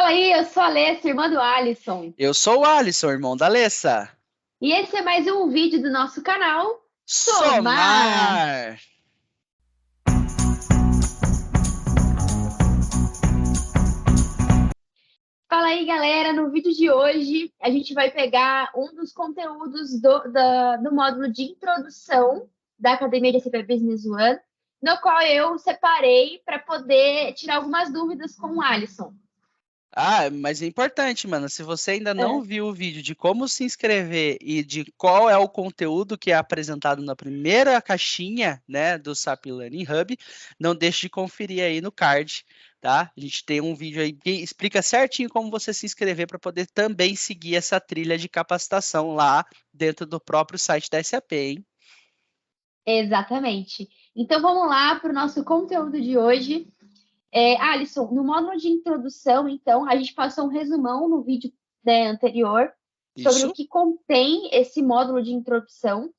Fala aí, eu sou a Alessa, irmã do Alisson. Eu sou o Alisson, irmão da Alessa. E esse é mais um vídeo do nosso canal Somar. Somar! Fala aí, galera. No vídeo de hoje, a gente vai pegar um dos conteúdos do módulo de introdução da Academia de SAP Business One, no qual eu separei para poder tirar algumas dúvidas com o Alisson. Mas é importante, mano. Se você ainda não É, viu o vídeo de como se inscrever e de qual é o conteúdo que é apresentado na primeira caixinha, né, do SAP Learning Hub, não deixe de conferir aí no card, tá? A gente tem um vídeo aí que explica certinho como você se inscrever para poder também seguir essa trilha de capacitação lá dentro do próprio site da SAP, hein? exatamente. Então vamos lá para o nosso conteúdo de hoje. Alisson, no módulo de introdução, então, a gente passou um resumão no vídeo, né, anterior sobre o Isso? que contém esse módulo de introdução.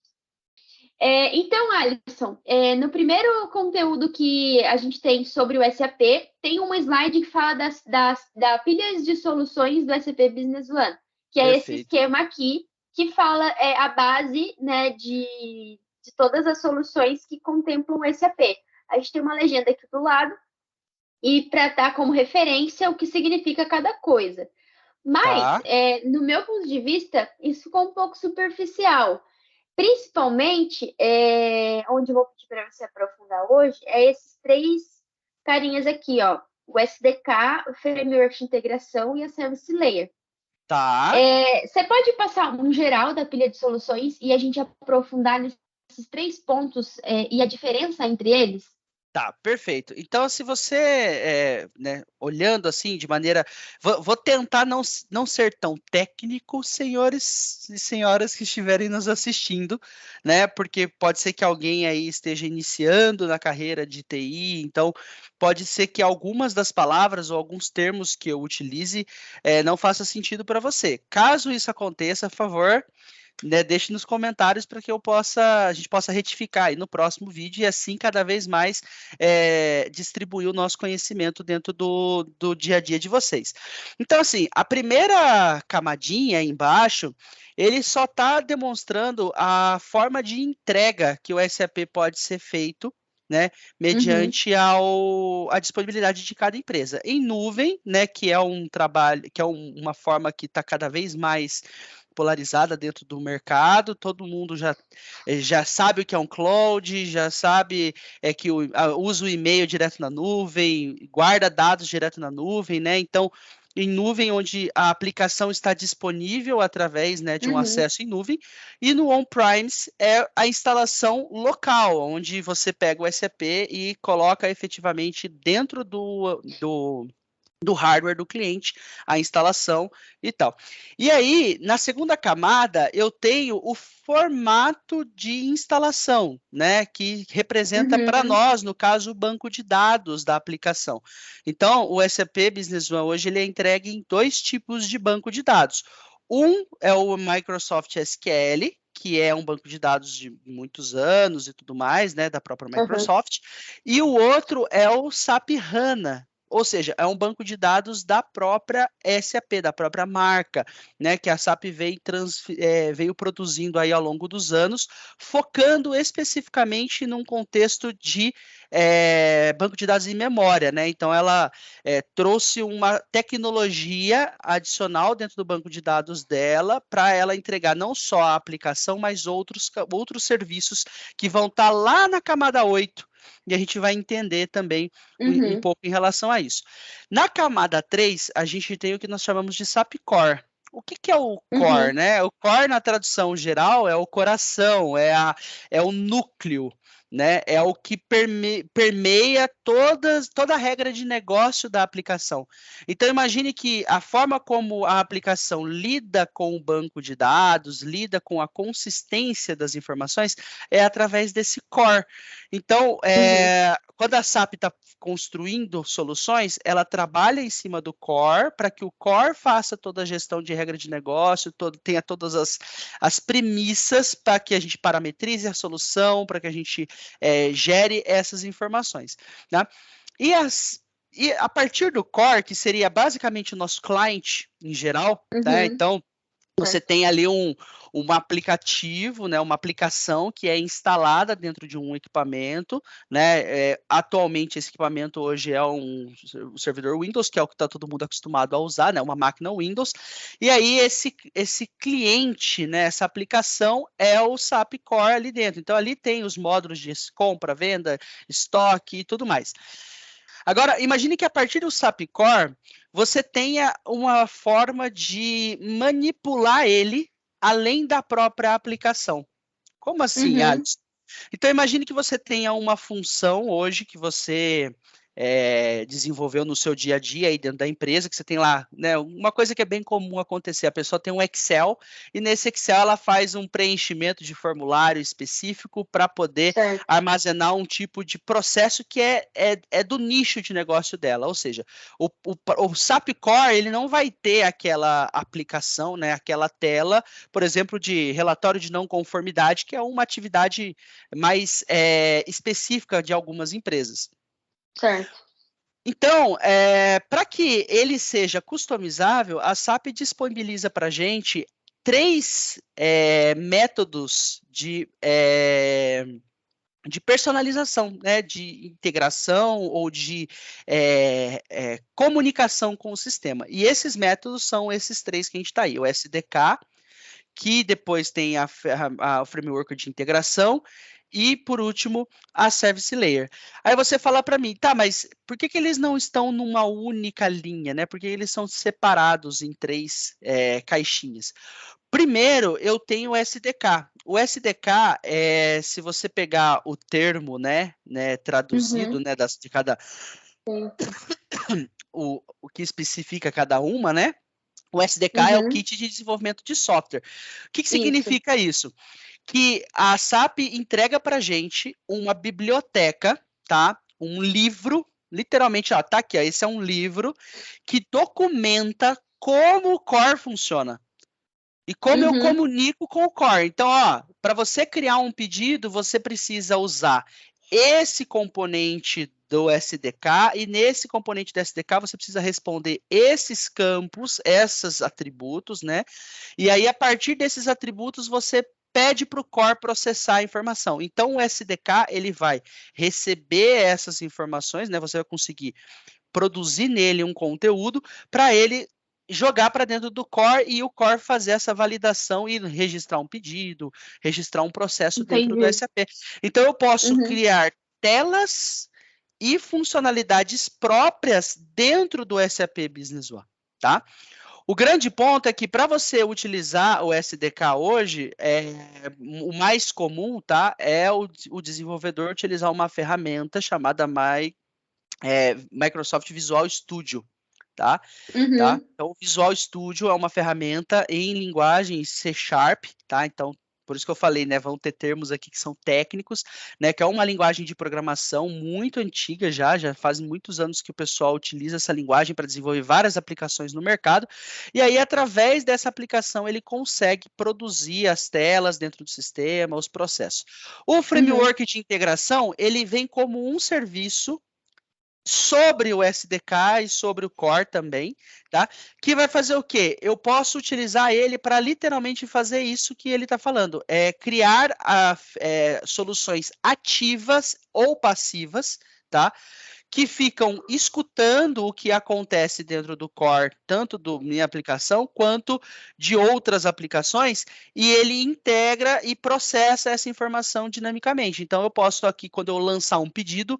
Então, Alisson, no primeiro conteúdo que a gente tem sobre o SAP, tem uma slide que fala da pilhas de soluções do SAP Business One, que é esse Perfeito. esquema aqui, que fala a base, né, de todas as soluções que contemplam o SAP. A gente tem uma legenda aqui do lado, e para dar como referência o que significa cada coisa. Mas, Tá. no meu ponto de vista, isso ficou um pouco superficial. Principalmente, onde eu vou pedir para você aprofundar hoje, é esses três carinhas aqui, ó. O SDK, o Framework de Integração e a Service Layer. Tá. Você pode passar um geral da pilha de soluções e a gente aprofundar nesses três pontos e a diferença entre eles? Tá, perfeito. Então, se você, né, olhando assim de maneira. Vou tentar não ser tão técnico, senhores e senhoras que estiverem nos assistindo, né? Porque pode ser que alguém aí esteja iniciando na carreira de TI, então pode ser que algumas das palavras ou alguns termos que eu utilize não faça sentido para você. Caso isso aconteça, por favor, né, deixe nos comentários para que a gente possa retificar aí no próximo vídeo e assim cada vez mais distribuir o nosso conhecimento dentro do dia a dia de vocês. Então, assim, a primeira camadinha aí embaixo, ele só está demonstrando a forma de entrega que o SAP pode ser feito, né, Uhum, mediante a disponibilidade de cada empresa. Em nuvem, né, que é um trabalho, que é uma forma que está cada vez mais polarizada dentro do mercado, todo mundo já sabe o que é um cloud, já sabe que usa o e-mail direto na nuvem, guarda dados direto na nuvem, né? Então, em nuvem, onde a aplicação está disponível através, né, de um uhum. acesso em nuvem, e no on-premise é a instalação local, onde você pega o SAP e coloca efetivamente dentro do hardware do cliente, a instalação e tal. E aí, na segunda camada, eu tenho o formato de instalação, né, que representa para Uhum, nós, no caso, o banco de dados da aplicação. Então, o SAP Business One hoje ele é entregue em dois tipos de banco de dados. Um é o Microsoft SQL, que é um banco de dados de muitos anos e tudo mais, né, da própria uhum. Microsoft, e o outro é o SAP HANA, ou seja, é um banco de dados da própria SAP, da própria marca, né, que a SAP veio produzindo aí ao longo dos anos, focando especificamente num contexto de banco de dados em memória, né? Então ela trouxe uma tecnologia adicional dentro do banco de dados dela para ela entregar não só a aplicação, mas outros serviços que vão estar lá na camada 8 e a gente vai entender também um Uhum, pouco em relação a isso. Na camada 3, a gente tem o que nós chamamos de SAP Core. O que é o core, uhum, né? O core, na tradução geral, é o coração, é o núcleo, né? É o que permeia toda a regra de negócio da aplicação. Então, imagine que a forma como a aplicação lida com o banco de dados, lida com a consistência das informações, é através desse core. Então, uhum. quando a SAP está construindo soluções, ela trabalha em cima do core para que o core faça toda a gestão de regra de negócio, tenha todas as premissas para que a gente parametrize a solução, para que a gente gere essas informações. Né? E, as, E a partir do core, que seria basicamente o nosso cliente em geral, tá? Então, você tem ali um aplicativo, né, uma aplicação que é instalada dentro de um equipamento, né? Atualmente esse equipamento hoje é um servidor Windows, que é o que está todo mundo acostumado a usar, né? Uma máquina Windows. E aí esse cliente, né, essa aplicação é o SAP Core ali dentro. Então ali tem os módulos de compra, venda, estoque e tudo mais. Agora, imagine que a partir do SAP Core, você tenha uma forma de manipular ele além da própria aplicação. Como assim, Alisson? Então, imagine que você tenha uma função hoje que você desenvolveu no seu dia a dia aí dentro da empresa, que você tem lá, né, uma coisa que é bem comum acontecer, a pessoa tem um Excel e nesse Excel ela faz um preenchimento de formulário específico para poder armazenar um tipo de processo que é do nicho de negócio dela, ou seja, o SAP Core ele não vai ter aquela aplicação, né, aquela tela, por exemplo, de relatório de não conformidade, que é uma atividade mais específica de algumas empresas. Certo. Então, para que ele seja customizável, a SAP disponibiliza para a gente 3 métodos de personalização, né, de integração ou de comunicação com o sistema. E esses métodos são esses 3 que a gente está aí, o SDK, que depois tem o framework de integração, e, por último, a Service Layer. Aí você fala para mim, tá, mas por que eles não estão numa única linha, né? Por que eles são separados em 3 caixinhas? Primeiro, eu tenho o SDK. O SDK, se você pegar o termo, né traduzido, né, de cada... o que especifica cada uma, né? O SDK é o Kit de Desenvolvimento de Software. O que significa isso? Que a SAP entrega para a gente uma biblioteca, tá? Um livro, literalmente, ó, tá aqui, ó, esse é um livro que documenta como o Core funciona e como eu comunico com o Core. Então, ó, para você criar um pedido, você precisa usar esse componente do SDK e nesse componente do SDK você precisa responder esses campos, esses atributos, né? E aí, a partir desses atributos, você pede para o Core processar a informação. Então, o SDK ele vai receber essas informações, né? Você vai conseguir produzir nele um conteúdo para ele jogar para dentro do Core e o Core fazer essa validação e registrar um pedido, registrar um processo dentro do SAP. Então, eu posso criar telas e funcionalidades próprias dentro do SAP Business One, tá? O grande ponto é que para você utilizar o SDK hoje, o mais comum, tá, é o desenvolvedor utilizar uma ferramenta chamada Microsoft Visual Studio, tá? Então, o Visual Studio é uma ferramenta em linguagem C#, tá? Então, por isso que eu falei, né, vão ter termos aqui que são técnicos, né, que é uma linguagem de programação muito antiga já faz muitos anos que o pessoal utiliza essa linguagem para desenvolver várias aplicações no mercado, e aí através dessa aplicação ele consegue produzir as telas dentro do sistema, os processos. O framework de integração, ele vem como um serviço sobre o SDK e sobre o Core também, tá? Que vai fazer o quê? Eu posso utilizar ele para literalmente fazer isso que ele está falando, criar soluções ativas ou passivas, tá? Que ficam escutando o que acontece dentro do Core, tanto da minha aplicação quanto de outras aplicações, e ele integra e processa essa informação dinamicamente. Então, eu posso aqui, quando eu lançar um pedido,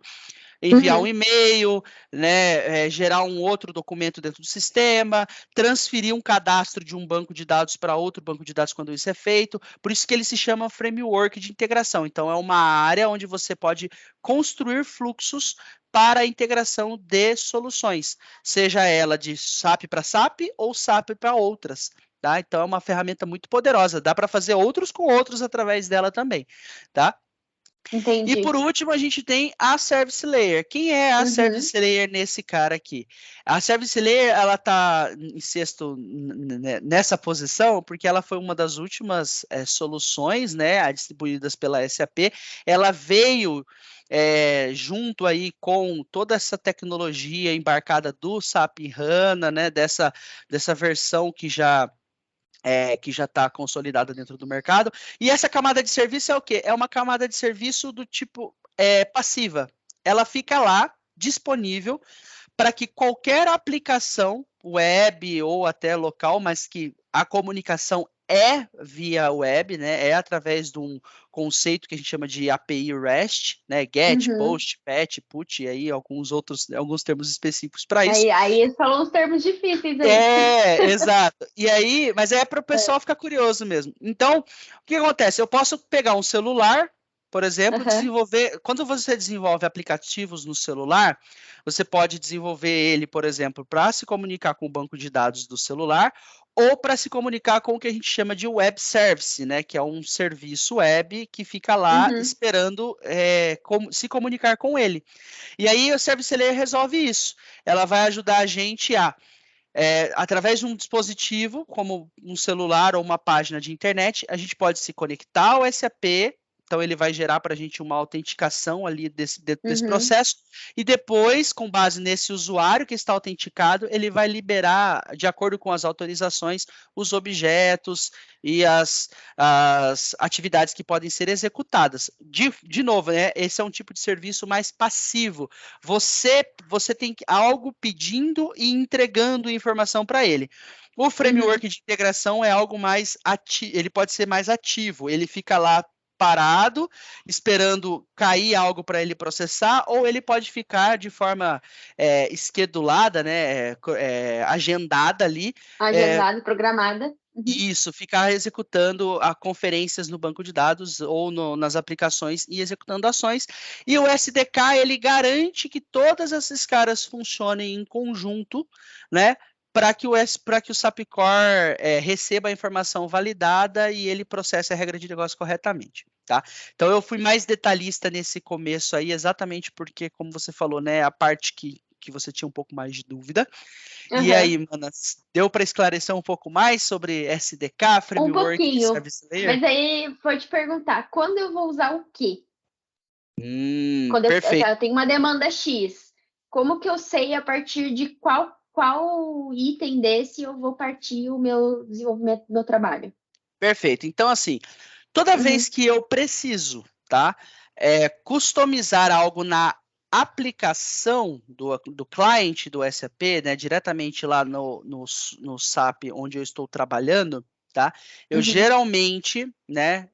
enviar um e-mail, né, gerar um outro documento dentro do sistema, transferir um cadastro de um banco de dados para outro banco de dados quando isso é feito. Por isso que ele se chama framework de integração. Então, é uma área onde você pode construir fluxos para a integração de soluções, seja ela de SAP para SAP ou SAP para outras. Tá? Então, é uma ferramenta muito poderosa. Dá para fazer outros com outros através dela também. Tá? E Entendi. por último, a gente tem a Service Layer. Quem é a Uhum. Service Layer nesse cara aqui? A Service Layer, ela está em sexto nessa posição, porque ela foi uma das últimas soluções, né, distribuídas pela SAP. Ela veio junto aí com toda essa tecnologia embarcada do SAP HANA, né, dessa versão que já está consolidada dentro do mercado. E essa camada de serviço é o quê? É uma camada de serviço do tipo passiva. Ela fica lá, disponível, para que qualquer aplicação web ou até local, mas que a comunicação é via web, né? É através de um conceito que a gente chama de API REST, né? Get, post, fetch, put, e aí alguns termos específicos para isso. Aí falam os termos difíceis aí. Exato. E aí, mas é para o pessoal ficar curioso mesmo. Então, o que acontece? Eu posso pegar um celular, por exemplo, desenvolver. Quando você desenvolve aplicativos no celular, você pode desenvolver ele, por exemplo, para se comunicar com o banco de dados do celular ou para se comunicar com o que a gente chama de web service, né? Que é um serviço web que fica lá esperando se comunicar com ele. E aí o Service Layer resolve isso. Ela vai ajudar a gente a através de um dispositivo, como um celular ou uma página de internet, a gente pode se conectar ao SAP, então ele vai gerar para a gente uma autenticação ali desse processo, e depois, com base nesse usuário que está autenticado, ele vai liberar, de acordo com as autorizações, os objetos e as atividades que podem ser executadas. De novo, né, esse é um tipo de serviço mais passivo. Você tem algo pedindo e entregando informação para ele. O framework de integração é algo mais ativo, ele pode ser mais ativo, ele fica lá parado, esperando cair algo para ele processar, ou ele pode ficar de forma esquedulada, né, agendada ali. Agendada, programada. Isso, ficar executando conferências no banco de dados ou nas aplicações e executando ações. E o SDK, ele garante que todas esses caras funcionem em conjunto, né? Para que o SAP Core receba a informação validada e ele processe a regra de negócio corretamente, tá? Então, eu fui mais detalhista nesse começo aí, exatamente porque, como você falou, né, a parte que você tinha um pouco mais de dúvida. E aí, manas, deu para esclarecer um pouco mais sobre SDK, Framework e Service Layer? Mas aí, vou te perguntar, quando eu vou usar o quê? Quando perfeito. eu tenho uma demanda X, como que eu sei a partir de qual item desse eu vou partir o meu desenvolvimento do meu trabalho? Perfeito. Então, assim, toda vez que eu preciso, tá, customizar algo na aplicação do cliente do SAP, né, diretamente lá no SAP onde eu estou trabalhando, tá? Eu geralmente, né,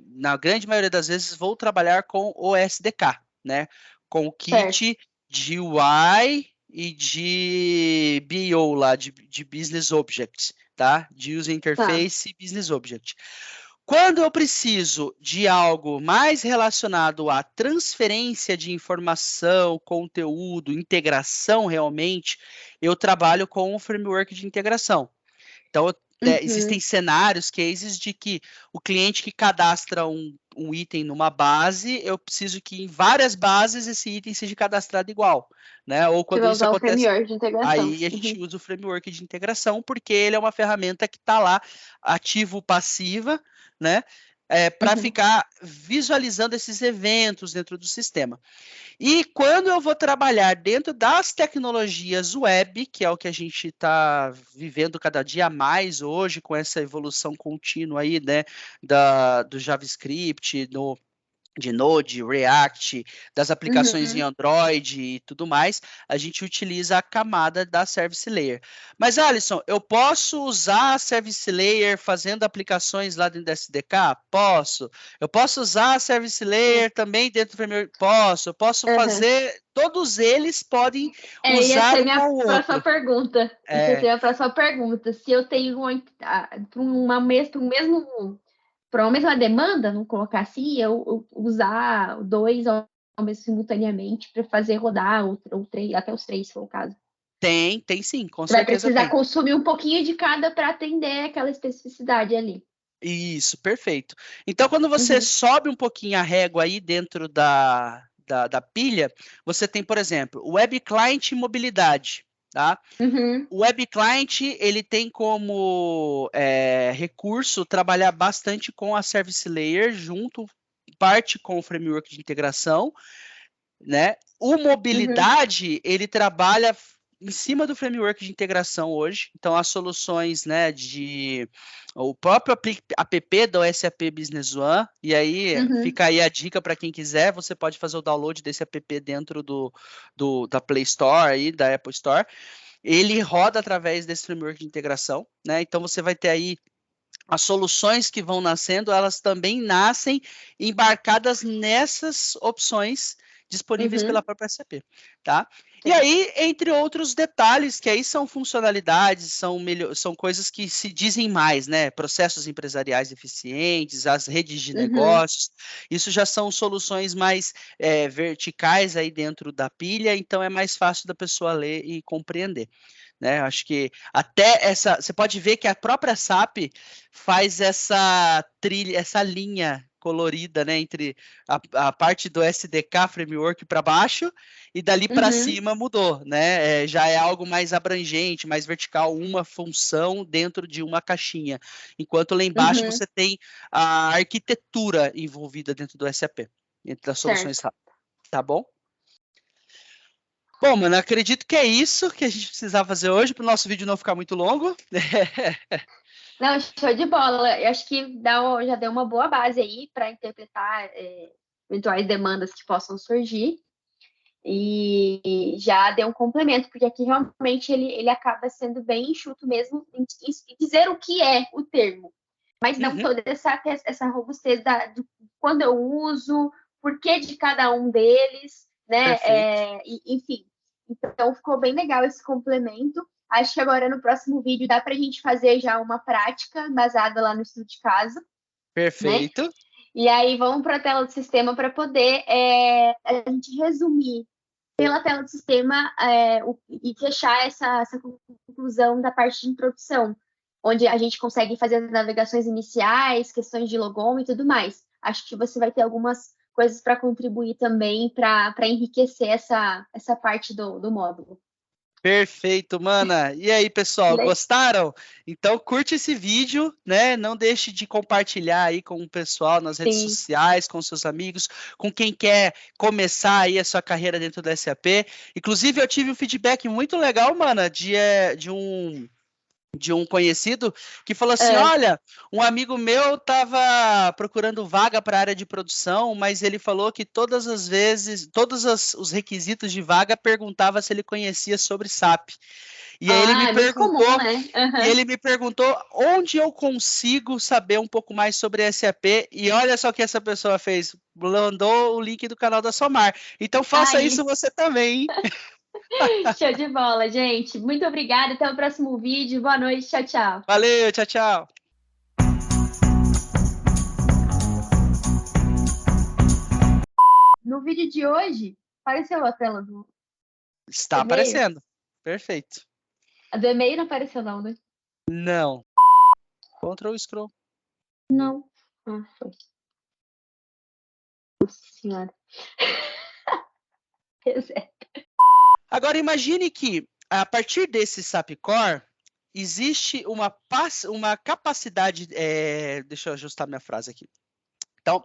na grande maioria das vezes, vou trabalhar com o SDK, né, com o kit de UI e de BO lá, de Business Object, tá? De User Interface e Business Object. Quando eu preciso de algo mais relacionado à transferência de informação, conteúdo, integração realmente, eu trabalho com o framework de integração. Então, existem cenários, cases de que o cliente que cadastra um item numa base, eu preciso que em várias bases esse item seja cadastrado igual, né? Ou quando isso acontece, aí a gente usa o framework de integração, porque ele é uma ferramenta que está lá ativo-passiva, né? Para ficar visualizando esses eventos dentro do sistema. E quando eu vou trabalhar dentro das tecnologias web, que é o que a gente está vivendo cada dia mais hoje, com essa evolução contínua aí, né, do JavaScript, de Node, React, das aplicações em Android e tudo mais, a gente utiliza a camada da Service Layer. Mas, Alisson, eu posso usar a Service Layer fazendo aplicações lá dentro da SDK? Posso. Eu posso usar a Service Layer também dentro do framework? Posso. Eu posso fazer... Todos eles podem usar um ao outro. Próxima pergunta. Essa seria a próxima pergunta. Se eu tenho para uma mesma demanda, vamos colocar assim, eu usar dois ao mesmo simultaneamente para fazer rodar ou três, até os três, se for o caso. Tem sim, com certeza. Vai precisar consumir um pouquinho de cada para atender aquela especificidade ali. Isso, perfeito. Então, quando você sobe um pouquinho a régua aí dentro da pilha, você tem, por exemplo, o Web Client e mobilidade, tá? O Web Client, ele tem como recurso trabalhar bastante com a Service Layer junto, parte com o framework de integração, né? O mobilidade, ele trabalha em cima do framework de integração hoje. Então, as soluções, né, o próprio app do SAP Business One, e aí fica aí a dica para quem quiser, você pode fazer o download desse app dentro da Play Store aí, da Apple Store. Ele roda através desse framework de integração, né? Então, você vai ter aí as soluções que vão nascendo, elas também nascem embarcadas nessas opções disponíveis pela própria SAP, tá? Sim. E aí, entre outros detalhes, que aí são funcionalidades, são coisas que se dizem mais, né? Processos empresariais eficientes, as redes de negócios, isso já são soluções mais verticais aí dentro da pilha, então é mais fácil da pessoa ler e compreender. Né? Acho que até você pode ver que a própria SAP faz essa trilha, essa linha colorida, né, entre a parte do SDK Framework para baixo e dali para cima mudou, né? Já é algo mais abrangente, mais vertical, uma função dentro de uma caixinha, enquanto lá embaixo você tem a arquitetura envolvida dentro do SAP, dentro das soluções SAP, tá bom? Bom, mano, acredito que é isso que a gente precisava fazer hoje para o nosso vídeo não ficar muito longo. Não, show de bola. Eu acho que já deu uma boa base aí para interpretar eventuais demandas que possam surgir. E já deu um complemento, porque aqui realmente ele acaba sendo bem enxuto mesmo em dizer o que é o termo. Mas não toda essa robustez de quando eu uso, por que de cada um deles, né? Enfim. Então, ficou bem legal esse complemento. Acho que agora no próximo vídeo dá para a gente fazer já uma prática baseada lá no estudo de caso. Perfeito. Né? E aí vamos para a tela do sistema para poder a gente resumir pela tela do sistema e fechar essa conclusão da parte de introdução, onde a gente consegue fazer as navegações iniciais, questões de logon e tudo mais. Acho que você vai ter algumas coisas para contribuir também para enriquecer essa parte do módulo. Perfeito, mana. E aí, pessoal, gostaram? Então curte esse vídeo, né? Não deixe de compartilhar aí com o pessoal nas redes sociais, com seus amigos, com quem quer começar aí a sua carreira dentro da SAP. Inclusive, eu tive um feedback muito legal, mana, de um conhecido que falou assim, olha, um amigo meu estava procurando vaga para a área de produção, mas ele falou que todas as vezes, os requisitos de vaga perguntava se ele conhecia sobre SAP. E aí ele me perguntou onde eu consigo saber um pouco mais sobre SAP, e olha só o que essa pessoa fez, mandou o link do canal da Somar. Então faça isso você também, hein? Show de bola, gente. Muito obrigada. Até o próximo vídeo. Boa noite. Tchau, tchau. Valeu, tchau, tchau. No vídeo de hoje, apareceu a tela do Está aparecendo. Perfeito. A do e-mail não apareceu não, né? Não. Ctrl Scroll. Não. Ah, foi. Nossa senhora. Agora imagine que a partir desse SAP Core existe uma capacidade. Deixa eu ajustar minha frase aqui. Então,